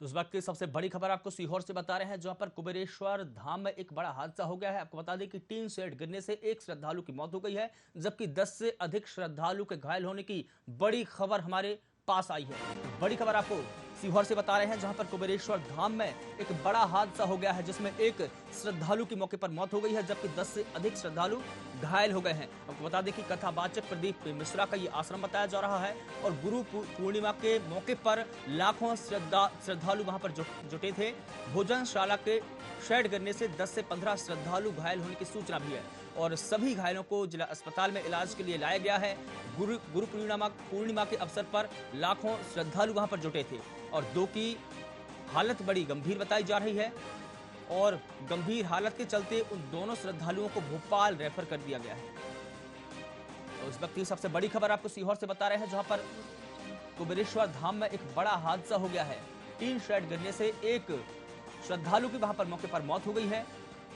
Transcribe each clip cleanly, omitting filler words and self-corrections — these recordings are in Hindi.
तो इस वक्त की सबसे बड़ी खबर आपको सीहोर से बता रहे हैं, जहां पर कुबेरेश्वर धाम में एक बड़ा हादसा हो गया है। आपको बता दें कि टीन शेड गिरने से एक श्रद्धालु की मौत हो गई है, जबकि 10 से अधिक श्रद्धालु के घायल होने की बड़ी खबर हमारे पास आई है। तो बड़ी खबर आपको सीहोर से बता रहे हैं, जहां पर कुबेरेश्वर धाम में एक बड़ा हादसा हो गया है, जिसमें एक श्रद्धालु की मौके पर मौत हो गई है, जबकि 10 से अधिक श्रद्धालु घायल हो गए हैं। आपको बता दें कि कथावाचक प्रदीप मिश्रा का ये आश्रम बताया जा रहा है और गुरु पूर्णिमा के मौके पर लाखों श्रद्धालु वहां पर जुटे थे। भोजनशाला के शेड गिरने से 10 से 15 श्रद्धालु घायल होने की सूचना भी है और सभी घायलों को जिला अस्पताल में इलाज के लिए लाया गया है। गुरु पूर्णिमा के अवसर पर लाखों श्रद्धालु वहां पर जुटे थे और दो की हालत बड़ी गंभीर बताई जा रही है और गंभीर हालत के चलते उन दोनों श्रद्धालुओं को भोपाल रेफर कर दिया गया है। तो इस वक्त की सबसे बड़ी खबर आपको सीहोर से बता रहे हैं, जहां पर कुबेरेश्वर धाम में एक बड़ा हादसा हो गया है। टीन शेड गिरने से एक श्रद्धालु की वहां पर मौके पर मौत हो गई है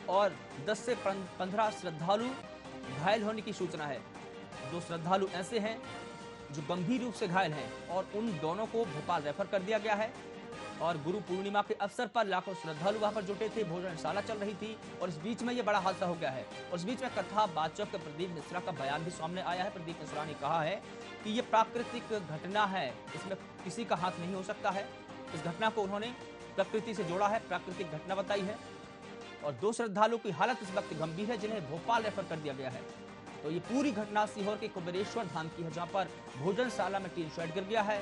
और 10 से 15 श्रद्धालु घायल होने की सूचना है। दो श्रद्धालु ऐसे हैं जो गंभीर रूप से घायल हैं और उन दोनों को भोपाल रेफर कर दिया गया है। और गुरु पूर्णिमा के अवसर पर लाखों श्रद्धालु वहां पर जुटे थे, भोजनशाला चल रही थी और इस बीच में यह बड़ा हादसा हो गया है। और इस बीच में कथावाचक प्रदीप मिश्रा का बयान भी सामने आया है। प्रदीप मिश्रा ने कहा है कि यह प्राकृतिक घटना है, इसमें किसी का हाथ नहीं हो सकता है। इस घटना को उन्होंने प्रकृति से जोड़ा है, प्राकृतिक घटना बताई है और दो श्रद्धालुओं की हालत इस वक्त गंभीर है, जिन्हें भोपाल रेफर कर दिया गया है। तो ये पूरी घटना सीहोर के कुबेरेश्वर धाम की है, जहां पर भोजनशाला में टीन शेड गिर गया है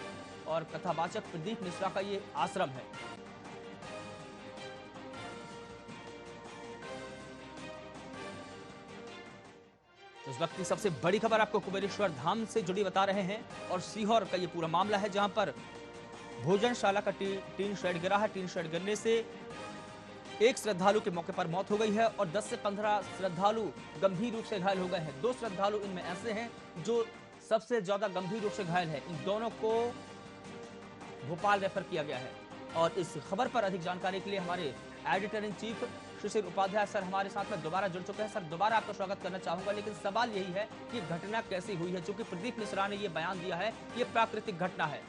और कथावाचक प्रदीप मिश्रा का ये आश्रम है। तो इस वक्त की सबसे बड़ी खबर आपको कुबेरेश्वर धाम से जुड़ी बता रहे हैं और सीहोर का ये पूरा मामला है, जहां पर भोजनशाला का टीन शेड गिरा है। टीन शेड गिरने से एक श्रद्धालु के मौके पर मौत हो गई है और 10 से 15 श्रद्धालु गंभीर रूप से घायल हो गए हैं। दो श्रद्धालु इनमें ऐसे हैं जो सबसे ज्यादा गंभीर रूप से घायल है। इन दोनों को भोपाल रेफर किया गया है और इस खबर पर अधिक जानकारी के लिए हमारे editor in chief Shishir Upadhyay sir हमारे साथ में दोबारा जुड़ चुके हैं। सर, दोबारा आपका स्वागत करना चाहूंगा, लेकिन सवाल यही है कि घटना कैसी हुई है, क्योंकि प्रदीप मिश्रा ने यह बयान दिया है कि यह प्राकृतिक घटना है।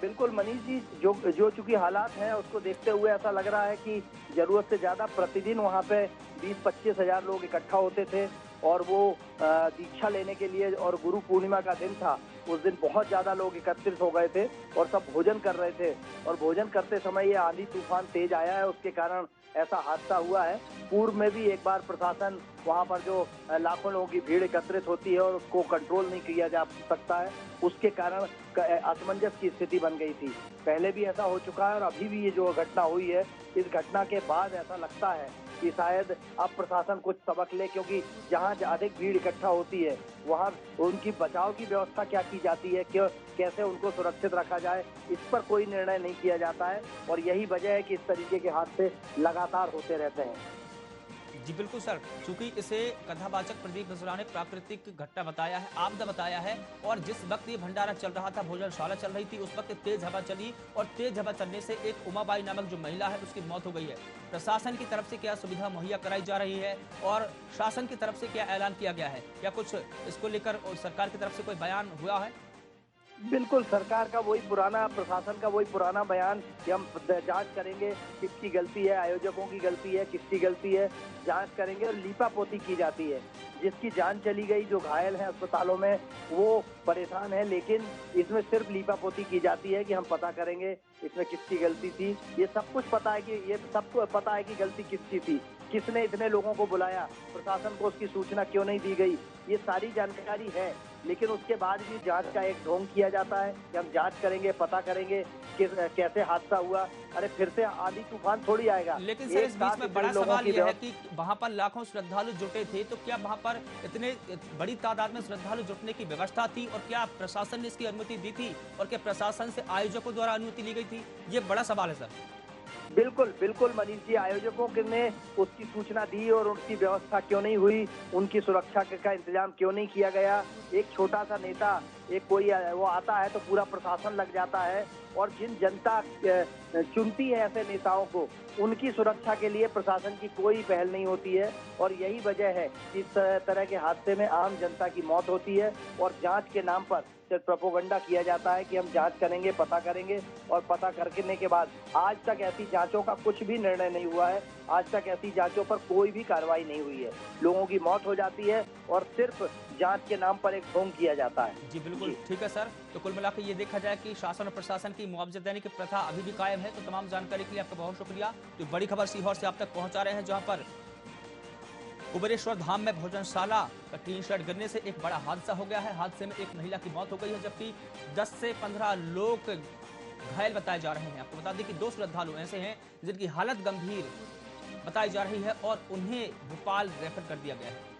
बिल्कुल मनीष जी, जो चूंकि हालात हैं उसको देखते हुए ऐसा लग रहा है कि जरूरत से ज्यादा प्रतिदिन वहां पे 20-25 हजार लोग इकट्ठा होते थे और वो दीक्षा लेने के लिए, और गुरु पूर्णिमा का दिन था, उस दिन बहुत ज्यादा लोग एकत्रित हो गए थे और सब भोजन कर रहे थे और भोजन करते समय ये आंधी तूफान तेज आया है, उसके कारण ऐसा हादसा हुआ है। पूर्व में भी एक बार प्रशासन वहां पर जो लाखों लोगों की भीड़ एकत्रित होती है और उसको कंट्रोल नहीं किया जा सकता है, उसके कारण असमंजस की स्थिति बन गई थी। पहले भी ऐसा हो चुका है और अभी भी ये जो घटना हुई है, इस घटना के बाद ऐसा लगता है कि शायद अब प्रशासन कुछ सबक ले, क्योंकि जहां अधिक भीड़ इकट्ठा होती है वहां उनकी बचाव की व्यवस्था क्या की जाती है, कैसे उनको सुरक्षित रखा जाए, इस पर कोई निर्णय नहीं किया जाता है और यही वजह है कि इस तरीके के हादसे लगातार होते रहते हैं। जी बिल्कुल सर, चूंकि इसे कथावाचक प्रदीप मिश्रा ने प्राकृतिक घटना बताया है, आपदा बताया है और जिस वक्त ये भंडारा चल रहा था, भोजनशाला चल रही थी, उस वक्त तेज हवा चली और तेज हवा चलने से एक उमाबाई नामक जो महिला है उसकी मौत हो गई है। प्रशासन की तरफ से क्या सुविधा मुहैया कराई जा रही है और शासन की तरफ से क्या ऐलान किया गया है, क्या कुछ इसको लेकर सरकार की तरफ से कोई बयान हुआ है? बिल्कुल, सरकार का वही पुराना, प्रशासन का वही पुराना बयान कि हम जांच करेंगे, किसकी गलती है, आयोजकों की गलती है, किसकी गलती है, जांच करेंगे और लीपापोती की जाती है। जिसकी जान चली गई, जो घायल हैं अस्पतालों में, वो परेशान है, लेकिन इसमें सिर्फ लीपापोती की जाती है कि हम पता करेंगे इसमें किसकी गलती थी। ये सब कुछ पता है, कि ये सबको पता है कि गलती किसकी थी, किसने इतने लोगों को बुलाया, प्रशासन को उसकी सूचना क्यों नहीं दी गई, ये सारी जानकारी है। लेकिन उसके बाद भी जांच का एक ढोंग किया जाता है कि हम जांच करेंगे, पता करेंगे कि कैसे हादसा हुआ। अरे फिर से आंधी तूफान थोड़ी आएगा। लेकिन सर, इस बीच में बड़ा सवाल यह है कि वहां पर लाखों श्रद्धालु जुटे थे, तो क्या वहां पर इतने बड़ी तादाद में श्रद्धालु जुटने की व्यवस्था थी और क्या प्रशासन ने इसकी अनुमति दी थी और क्या प्रशासन से आयोजकों द्वारा अनुमति ली गई थी? ये बड़ा सवाल है सर। बिल्कुल बिल्कुल मनीष जी, आयोजकों ने उसकी सूचना दी और उनकी व्यवस्था क्यों नहीं हुई, उनकी सुरक्षा का इंतजाम क्यों नहीं किया गया। एक छोटा सा नेता एक कोई वो आता है तो पूरा प्रशासन लग जाता है, और जिन जनता चुनती है ऐसे नेताओं को, उनकी सुरक्षा के लिए प्रशासन की कोई पहल नहीं होती है। और यही वजह है कि इस तरह के हादसे में आम जनता की मौत होती है, और जांच के नाम पर सिर्फ प्रोपोगंडा किया जाता है कि हम जांच करेंगे, पता करेंगे, और पता करने के बाद आज तक ऐसी जांचों का कुछ भी निर्णय नहीं हुआ है। आज तक ऐसी जांचों पर कोई भी कार्रवाई नहीं हुई है। लोगों की मौत हो जाती है और सिर्फ जांच के नाम पर एक ढोंग किया जाता है। जी बिल्कुल ठीक है सर। तो कुल मिलाकर ये देखा जाए कि शासन और प्रशासन की मुआवजा देने की प्रथा अभी भी कायम है। तो तमाम जानकारी के लिए आपका बहुत शुक्रिया। तो बड़ी खबर सीहोर से आप तक पहुंचा रहे हैं, जहां पर कुबेरेश्वर धाम में भोजनशाला का टीन शेड गिरने से एक बड़ा हादसा हो गया है। हादसे में एक महिला की मौत हो गई है, जबकि 10 से 15 लोग घायल बताए जा रहे हैं। आपको बता दें कि 2 श्रद्धालु ऐसे हैं जिनकी हालत गंभीर बताई जा रही है और उन्हें भोपाल रेफर कर दिया गया है।